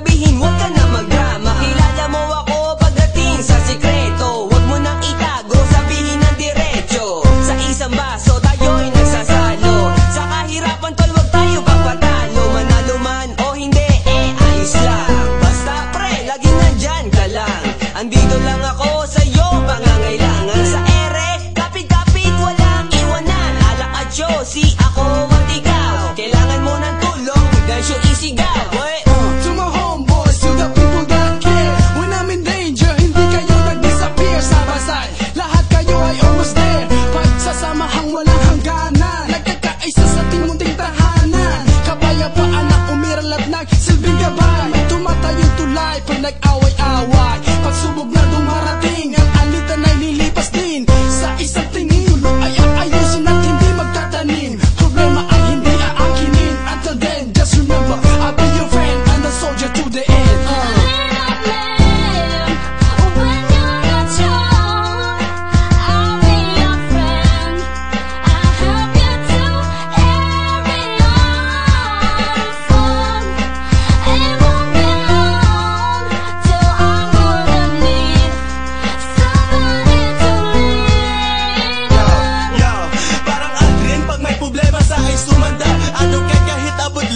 sabihin, huwag ka na magdrama. Kilala mo ako pagdating sa sikreto. Huwag mo nang itago, sabihin ng diretso. Sa isang baso tayo'y nagsasalo. Sa kahirapan tol, huwag tayo papatalo. Manalo man o hindi, ayos lang. Basta pre, laging nandyan ka lang. Andito lang ako sa'yo, pangangailangan. Sa ere, kapit-kapit, walang iwanan. Alak at yosi, ako at ikaw. Kailangan mo ng tulong, dahil siya isigaw. To my homeboys, to the people that care. When I'm in danger, hindi kayo nag-disappear. Sabay-sabay, lahat kayo ay almost there. Pagsasamahang walang hangganan, nagkakaisa sa ating munting tahanan. Kapayapaan na umiral at nagsilbing gabay. Tumatayong tulay pag nag-away-away. Pagsubok na dumarating, ang alitan ay lilipas din. Sa isang tingin, tulo ay aayusin at hindi magtatanim. Problema ay hindi aangkinin. Until then, just remember, I'll be your friend and a soldier to the end.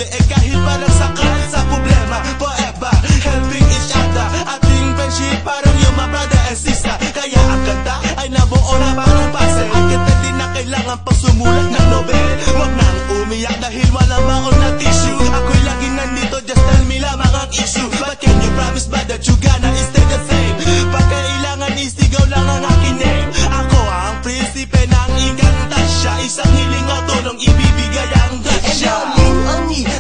Kahit parang sakal sa problema, forever helping each other. Ating friendship parang yung mga brother and sister. Kaya ang kanta ay nabuo na parang pase. Ang kanta din na kailangan pang sumulat ng nobel. Huwag nang umiyak dahil walang baon na tissue. Ako'y laging nandito, just tell me lamang ang issue. But can you promise ba that you gonna stay the same? Pag kailangan isigaw lang ang aking name. Ako ang prinsipe ng Encantasia. Isang hiling o tulong ibibigay ang grasya.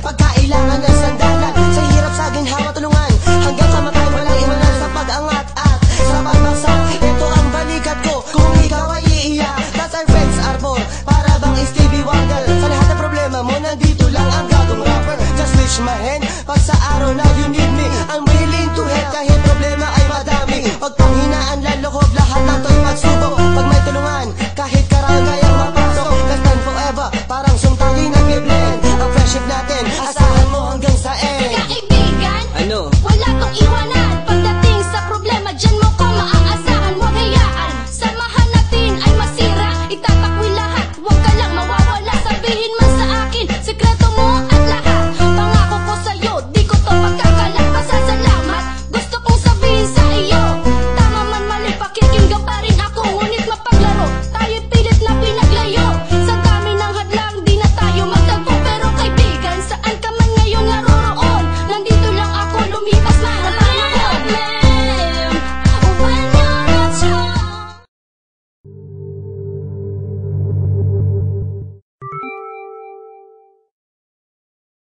Pagkailangan ng sandalan, sa hirap sa ginhawa tulungan. Hanggang kamatay walang iwanan sa pag-angat at sa pagbagsak. Ito ang balikat ko, kung ikaw ay iiyak. That's our friends Arbor, para bang Stevie Wonder. Sa lahat ng problema mo, nandito lang ang gagong rapper. Just reach my hand, pag sa araw na you need me, I'm willing to help kahit problema ay madami. Huwag panghinaan, lalokob lahat ng to'y magsubok. Pag may tulungan, kahit karagay ang mapasok. Let's stand forever, parang sumtali nag-blend. Ang friendship natin, asahan mo hanggang sa end. Kaibigan, ano?